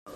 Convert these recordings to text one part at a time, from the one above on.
এই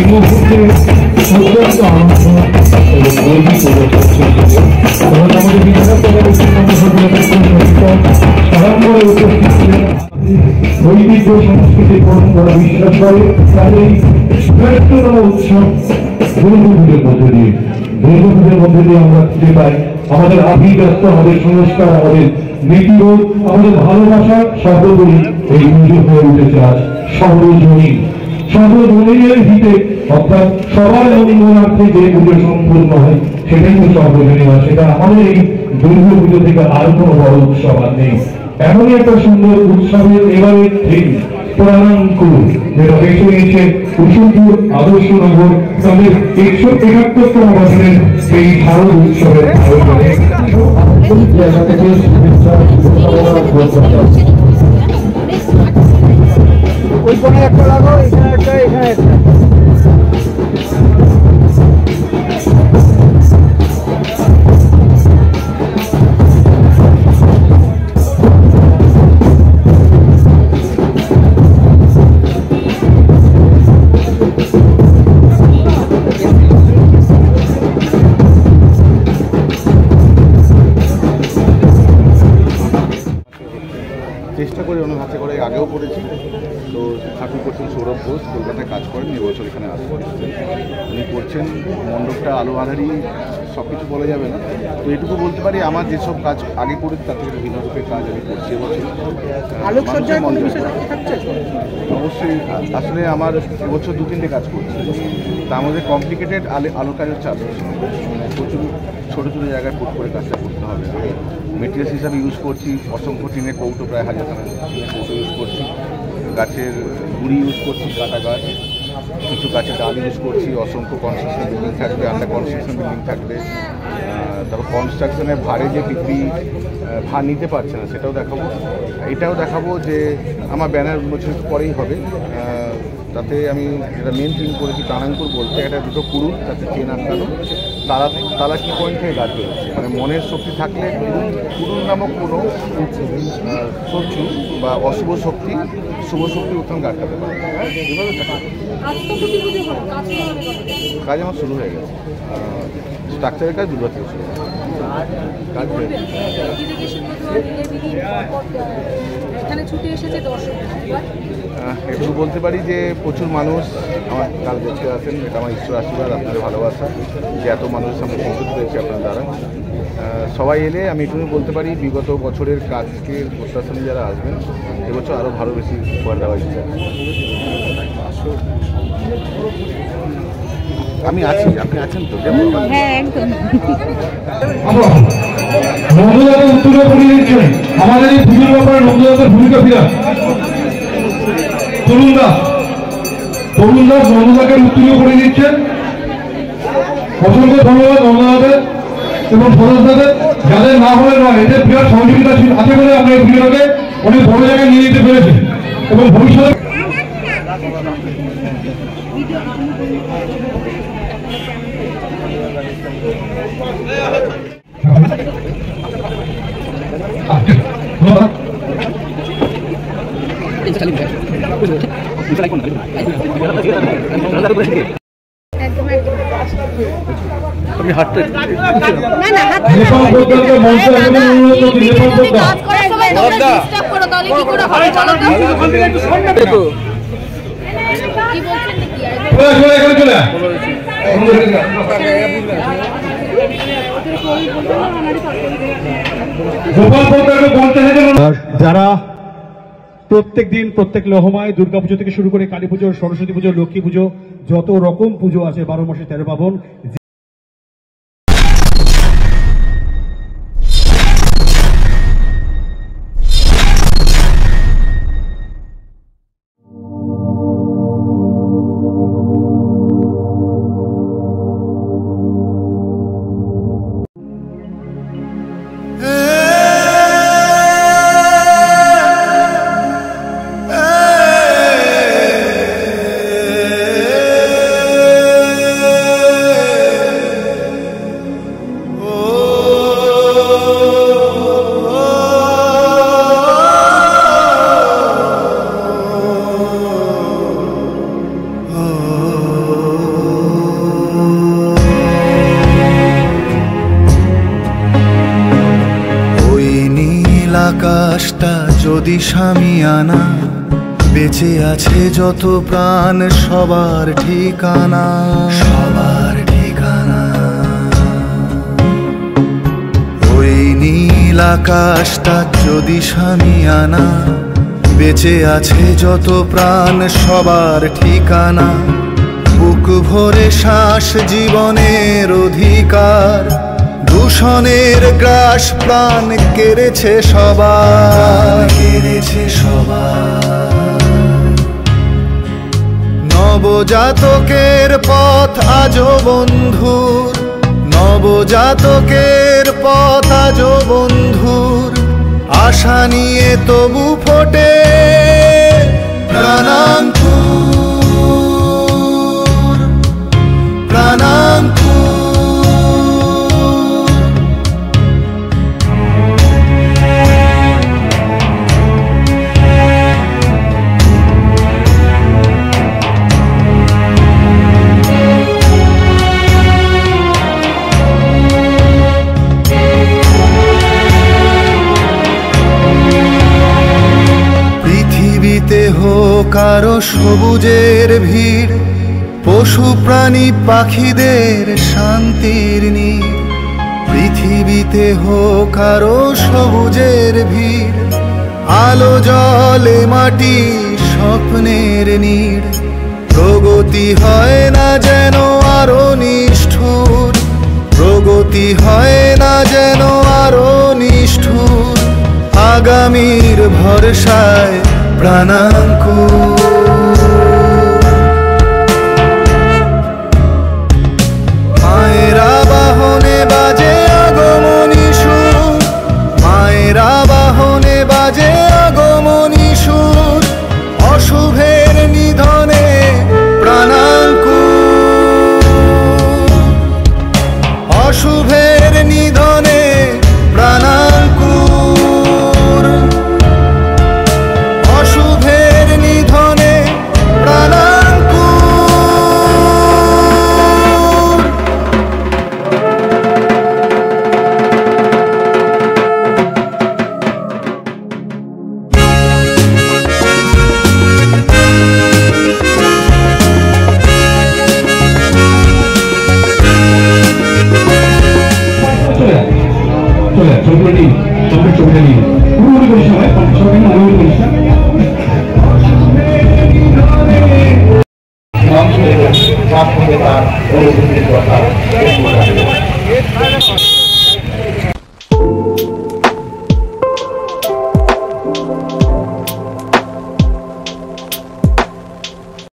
মুহূর্তে অত্যন্ত আনন্দ এবং গর্বিত আমাদের বিধানসভার সারাঙ্গরে উপস্থিত ছিলেন ঐতিহ্য সংস্কৃতি পরম্পরা বিশ্বাস করে তাদের বৃহত্তম উৎসব দুর্গাপুজোর মধ্যে দিয়ে আমরা খুঁজে পাই আমাদের আভিজাত্য, আমাদের সংস্কার, আমাদের নীতিবোধ, আমাদের ভালোবাসা সর্বোপরি এই পুজো হয়ে উঠেছে আজ সর্বজনীন সর্বজনীনের হিতে, অর্থাৎ সবার মঙ্গলার্থে যে পুজো সম্পূর্ণ হয় সেটাই তো সর্বজনীন। সেটা আমাদের এই দুর্গা পুজো থেকে আর কোনো বড় উৎসব আর নেই। এমনই একটা সুন্দর উৎসবের এবারে ঠিক প্রাণাঙ্কুর যেটা বেছে নিয়েছে কুসুমপুর আদর্শনগর তাদের 171তম বছরের এই শারদ উৎসবের আয়োজনে জায়গা থেকে শুভেচ্ছা ওই কোণে একটা লাগো, এখানে একটা, এখানে একটা। চেষ্টা করি অনেক হাতে করে, আগেও করেছি। তো ঠাকুর করছেন সৌরভ ঘোষ, কলকাতায় কাজ করেন, এবছর এখানে আসছেন, উনি করছেন মণ্ডপটা আলো আধারি, সব কিছু বলা যাবে না। তো এটুকু বলতে পারি আমার যেসব কাজ আগে করেছি তার থেকে বিভিন্ন রূপের কাজ আমি করছি এবছর। অবশ্যই আসলে আমার এবছর 2-3টে কাজ করছি, তার মধ্যে কমপ্লিকেটেড আলোর কাজের চাপ প্রচুর ছোটো ছোটো জায়গায় পুট করে কাজটা করতে হবে। মেটেরিয়ালস হিসাবে ইউজ করছি অসংখ্য টিনের কৌটো, প্রায় 1000 টিনের কৌটো ইউজ করছি, গাছের গুঁড়ি ইউজ করছি, কাটা গাছ, কিছু গাছের ডাল ইউজ করছি, অসংখ্য কনস্ট্রাকশন বিল্ডিং থাকবে, আন্ডার কনস্ট্রাকশন বিল্ডিং থাকবে। তারপর কনস্ট্রাকশনের ভারে যে বিক্রি ভার নিতে পারছে না সেটাও দেখাবো। এটাও দেখাবো যে আমার ব্যানার বছর পরেই হবে, তাতে আমি যেটা মেন থিম করেছি প্রাণাঙ্কুর বলতে, একটা দুটো কুড়ুল তাতে চেন আটকানো, তারা কি পয়েন্ট থেকে গাছ বেরোচ্ছে, মানে মনের শক্তি থাকলে কুড়ুল নামক কোনো শত্রু বা অশুভ শক্তি শুভ শক্তি উত্থান কাটাতে পারে। এভাবে কাজ আমার শুরু হয়ে গেছে, স্ট্রাকচারের কাজ দুর্গা থেকে শুরু কাজ হয়ে একটু বলতে পারি যে প্রচুর মানুষ আমার কাল দেখতে আসেন, এটা আমার ঈশ্বর আশীর্বাদ, আপনাদের ভালোবাসা যে এত মানুষের সামনে পৌঁছতে পেরেছি আপনার দ্বারা। সবাই এলে আমি এটুকু বলতে পারি বিগত বছরের কাজকে প্রত্যাশানে যারা আসবেন এবছর আরও ভালো বেশি উপহার দেওয়া ইচ্ছা। আমি আছি, আপনি আছেন তো? হ্যাঁ একদম। আমাদের এই পুজোর ব্যাপারে নন্দদাসের ভূমিকা বিরাট। তরুণ দাস নন্দদাকে উত্তীর্ণ করে দিচ্ছেন। অসংখ্য ধন্যবাদ নন্দদাদের এবং সদস্যদের, যাদের না হলে নয়, এদের বিরাট সহযোগিতা আছে বলে আমরা এই পুজোটাকে অনেক বড় জায়গায় নিয়ে যেতে পেরেছি এবং ভবিষ্যতে আপনি হাঁটতে যারা প্রত্যেক দিন প্রত্যেক লহমায় দুর্গাপুজো থেকে শুরু করে কালী পুজো, সরস্বতী পুজো, লক্ষ্মী পুজো, যত রকম পুজো আছে 12 মাসে 13 পার্বণ, আকাশটা যদি শামিয়ানা, বেঁচে আছে যত প্রাণ সবার ঠিকানা, সবার ঠিকানা। ওই নীল আকাশটা যদি শামিয়ানা, বেঁচে আছে যত প্রাণ সবার ঠিকানা। বুক ভরে শ্বাস জীবনের অধিকার, দূষণের গ্রাস প্রাণ কেড়েছে সবার, কেড়েছে সবার। নবজাতকের পথ আজও বন্ধুর, নবজাতকের পথ আজও বন্ধুর। আশা নিয়ে তবু ফোটে প্রাণাঙ্কুর, প্রাণাঙ্কুর। হোক আরো সবুজের ভিড়, পশু প্রাণী পাখিদের শান্তির নীড়। পৃথিবীতে হোক আরো সবুজের ভিড়, আলো জলে মাটি স্বপ্নের নীড়। প্রগতি হয় না যেন আরো নিষ্ঠুর, প্রগতি হয় না যেন আরো নিষ্ঠুর। আগামীর ভরসায় প্রাণাঙ্কুর। মায়েরা বাহনে বাজে আগমনী সুর, মায়েরা বাহনে বাজে আগমনী সুর। অশুভের নিধনে প্রাণাঙ্কুর, অশুভের নিধনে প্রাণাঙ্কুর, অশুভের নিধনে প্রাণাঙ্কুর। চলে ছবিটা নিন, ছবিটা নিন। পুরোপুরি করিস না ভাই, সবাই পুরোপুরি করিস না। নাম শুনে তার কথা